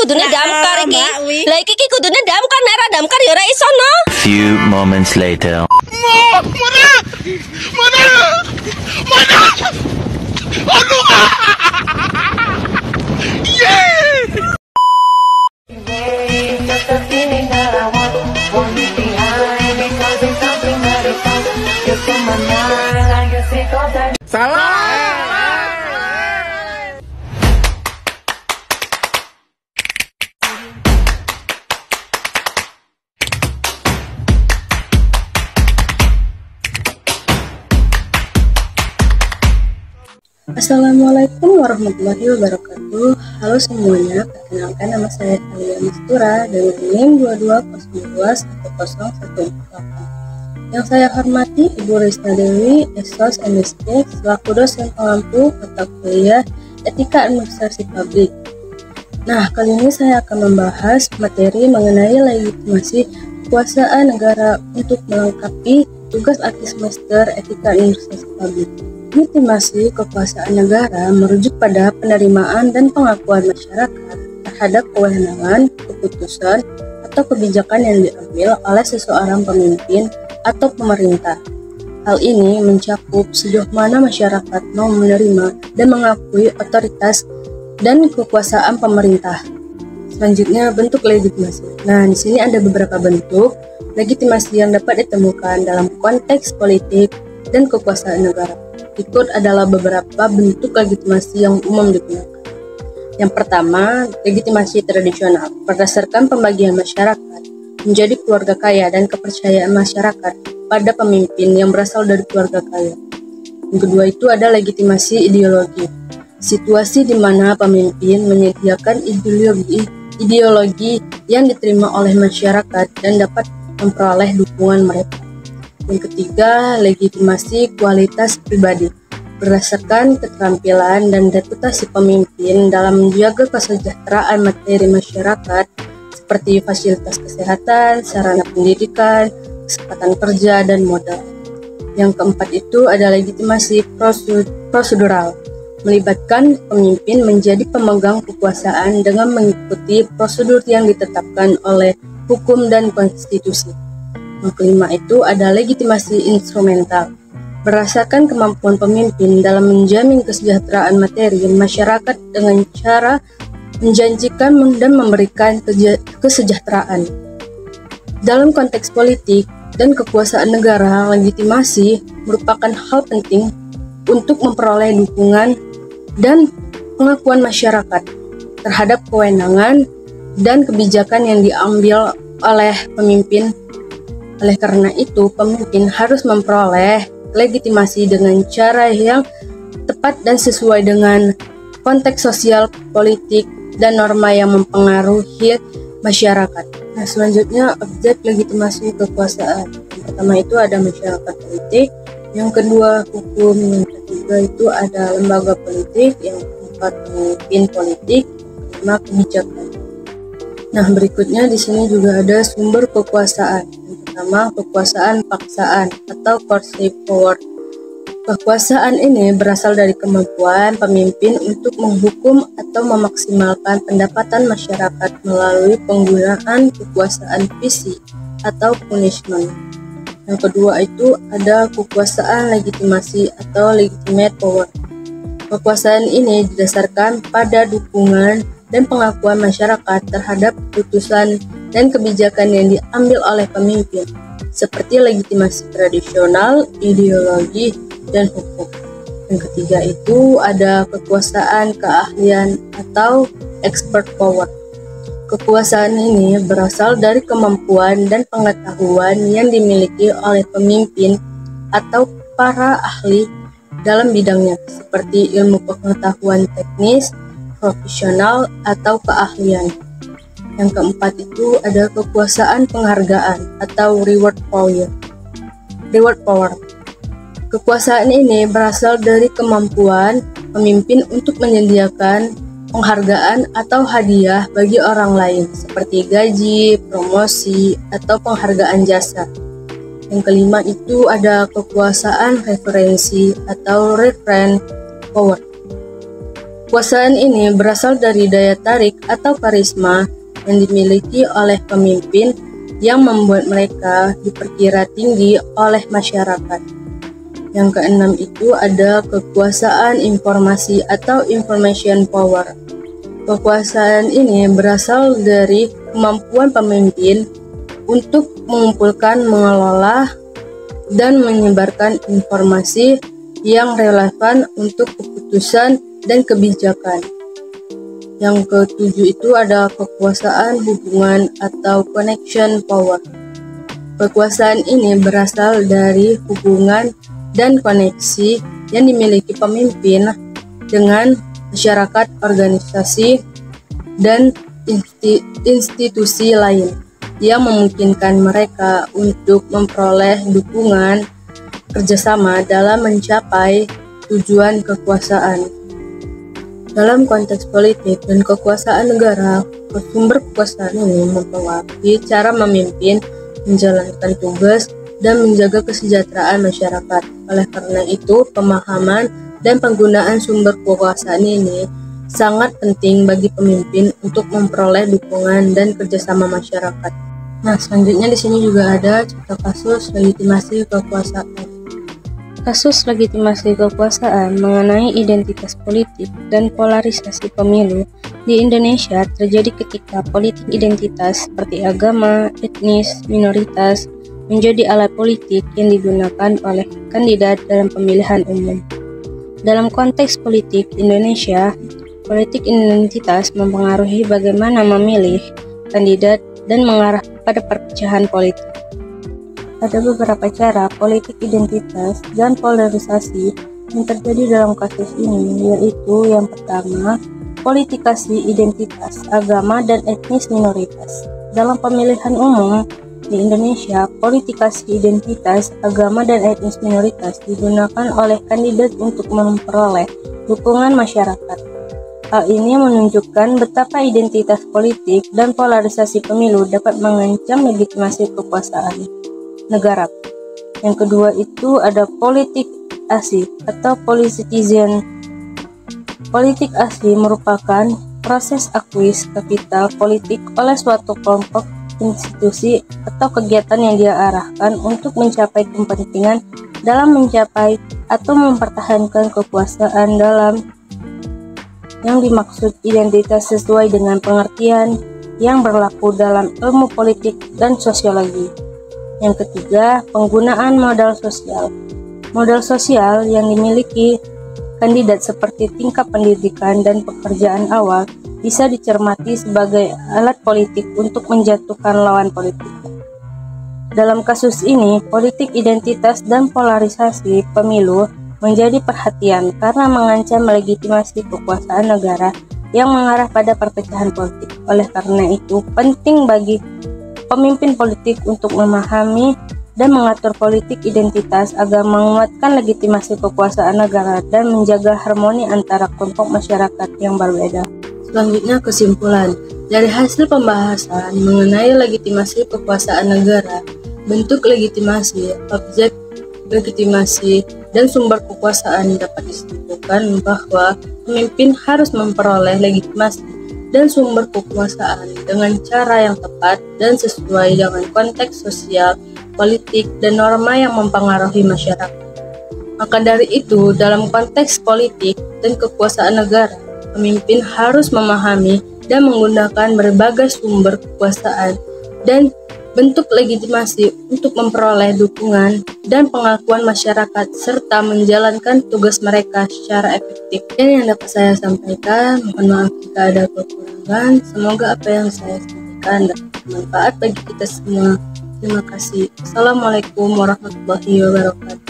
kudune damkar iki. Lah iki kudune damkar, nek ora damkar ya ora iso no. Few moments later. Assalamualaikum warahmatullahi wabarakatuh. Halo semuanya, perkenalkan nama saya Thalia Mistura dengan NIM 22021148. Yang saya hormati Ibu Risna Dewi, Esos MSc, selaku dosen pengampu mata kuliah Etika Administrasi Publik. Nah, kali ini saya akan membahas materi mengenai legitimasi kekuasaan negara untuk melengkapi tugas akhir semester Etika Administrasi Publik. Legitimasi kekuasaan negara merujuk pada penerimaan dan pengakuan masyarakat terhadap kewenangan, keputusan, atau kebijakan yang diambil oleh seseorang pemimpin atau pemerintah. Hal ini mencakup sejauh mana masyarakat mau menerima dan mengakui otoritas dan kekuasaan pemerintah. Selanjutnya, bentuk legitimasi. Nah, di sini ada beberapa bentuk legitimasi yang dapat ditemukan dalam konteks politik dan kekuasaan negara. Berikut adalah beberapa bentuk legitimasi yang umum digunakan. Yang pertama, legitimasi tradisional berdasarkan pembagian masyarakat menjadi keluarga kaya dan kepercayaan masyarakat pada pemimpin yang berasal dari keluarga kaya. Yang kedua itu ada legitimasi ideologi, situasi di mana pemimpin menyediakan ideologi yang diterima oleh masyarakat dan dapat memperoleh dukungan mereka. Yang ketiga, legitimasi kualitas pribadi berdasarkan keterampilan dan reputasi pemimpin dalam menjaga kesejahteraan materi masyarakat seperti fasilitas kesehatan, sarana pendidikan, kesempatan kerja, dan modal. Yang keempat itu ada legitimasi prosedural, melibatkan pemimpin menjadi pemegang kekuasaan dengan mengikuti prosedur yang ditetapkan oleh hukum dan konstitusi. Yang kelima itu ada legitimasi instrumental, berdasarkan kemampuan pemimpin dalam menjamin kesejahteraan materi masyarakat dengan cara menjanjikan dan memberikan kesejahteraan. Dalam konteks politik dan kekuasaan negara, legitimasi merupakan hal penting untuk memperoleh dukungan dan pengakuan masyarakat terhadap kewenangan dan kebijakan yang diambil oleh pemimpin. Oleh karena itu, pemimpin harus memperoleh legitimasi dengan cara yang tepat dan sesuai dengan konteks sosial, politik, dan norma yang mempengaruhi masyarakat. Nah, selanjutnya objek legitimasi kekuasaan. Yang pertama itu ada masyarakat politik, yang kedua hukum, yang ketiga itu ada lembaga politik, yang keempat pemimpin politik, yang kelima kebijakan. Nah, berikutnya di sini juga ada sumber kekuasaan. Pertama, kekuasaan paksaan atau coercive power. Kekuasaan ini berasal dari kemampuan pemimpin untuk menghukum atau memaksimalkan pendapatan masyarakat melalui penggunaan kekuasaan fisik atau punishment. Yang kedua itu ada kekuasaan legitimasi atau legitimate power. Kekuasaan ini didasarkan pada dukungan dan pengakuan masyarakat terhadap putusan dan kebijakan yang diambil oleh pemimpin, seperti legitimasi tradisional, ideologi, dan hukum. Yang ketiga itu ada kekuasaan keahlian atau expert power. Kekuasaan ini berasal dari kemampuan dan pengetahuan yang dimiliki oleh pemimpin atau para ahli dalam bidangnya, seperti ilmu pengetahuan teknis, profesional, atau keahlian. Yang keempat itu ada kekuasaan penghargaan atau reward power. Kekuasaan ini berasal dari kemampuan pemimpin untuk menyediakan penghargaan atau hadiah bagi orang lain, seperti gaji, promosi, atau penghargaan jasa. Yang kelima itu ada kekuasaan referensi atau reference power. Kekuasaan ini berasal dari daya tarik atau karisma yang dimiliki oleh pemimpin yang membuat mereka diperkira tinggi oleh masyarakat. Yang keenam itu ada kekuasaan informasi atau information power. Kekuasaan ini berasal dari kemampuan pemimpin untuk mengumpulkan, mengelola, dan menyebarkan informasi yang relevan untuk keputusan dan kebijakan. Yang ketujuh itu ada kekuasaan hubungan atau connection power. Kekuasaan ini berasal dari hubungan dan koneksi yang dimiliki pemimpin dengan masyarakat, organisasi, dan institusi lain yang memungkinkan mereka untuk memperoleh dukungan kerjasama dalam mencapai tujuan kekuasaan. Dalam konteks politik dan kekuasaan negara, sumber kekuasaan ini mempengaruhi cara memimpin, menjalankan tugas, dan menjaga kesejahteraan masyarakat. Oleh karena itu, pemahaman dan penggunaan sumber kekuasaan ini sangat penting bagi pemimpin untuk memperoleh dukungan dan kerjasama masyarakat. Nah, selanjutnya di sini juga ada contoh kasus legitimasi kekuasaan. Kasus legitimasi kekuasaan mengenai identitas politik dan polarisasi pemilu di Indonesia terjadi ketika politik identitas seperti agama, etnis, minoritas menjadi alat politik yang digunakan oleh kandidat dalam pemilihan umum. Dalam konteks politik Indonesia, politik identitas mempengaruhi bagaimana memilih kandidat dan mengarah pada perpecahan politik. Ada beberapa cara politik identitas dan polarisasi yang terjadi dalam kasus ini, yaitu yang pertama, politikasi identitas, agama, dan etnis minoritas. Dalam pemilihan umum di Indonesia, politikasi identitas, agama, dan etnis minoritas digunakan oleh kandidat untuk memperoleh dukungan masyarakat. Hal ini menunjukkan betapa identitas politik dan polarisasi pemilu dapat mengancam legitimasi kekuasaan negara. Yang kedua itu ada politik asli atau policitizen. Politik asli merupakan proses akuis kapital politik oleh suatu kelompok, institusi, atau kegiatan yang dia arahkan untuk mencapai kepentingan dalam mencapai atau mempertahankan kekuasaan dalam yang dimaksud identitas sesuai dengan pengertian yang berlaku dalam ilmu politik dan sosiologi. Yang ketiga, penggunaan modal sosial. Modal sosial yang dimiliki kandidat seperti tingkat pendidikan dan pekerjaan awal bisa dicermati sebagai alat politik untuk menjatuhkan lawan politik. Dalam kasus ini, politik identitas dan polarisasi pemilu menjadi perhatian karena mengancam legitimasi kekuasaan negara yang mengarah pada perpecahan politik. Oleh karena itu, penting bagi pemimpin politik untuk memahami dan mengatur politik identitas agar menguatkan legitimasi kekuasaan negara dan menjaga harmoni antara kelompok masyarakat yang berbeda. Selanjutnya kesimpulan. Dari hasil pembahasan mengenai legitimasi kekuasaan negara, bentuk legitimasi, objek legitimasi, dan sumber kekuasaan dapat disimpulkan bahwa pemimpin harus memperoleh legitimasi dan sumber kekuasaan dengan cara yang tepat dan sesuai dengan konteks sosial, politik, dan norma yang mempengaruhi masyarakat. Maka dari itu, dalam konteks politik dan kekuasaan negara, pemimpin harus memahami dan menggunakan berbagai sumber kekuasaan dan bentuk legitimasi untuk memperoleh dukungan dan pengakuan masyarakat serta menjalankan tugas mereka secara efektif. Ini yang dapat saya sampaikan. Mohon maaf jika ada kekurangan. Semoga apa yang saya sampaikan dapat bermanfaat bagi kita semua. Terima kasih. Assalamualaikum warahmatullahi wabarakatuh.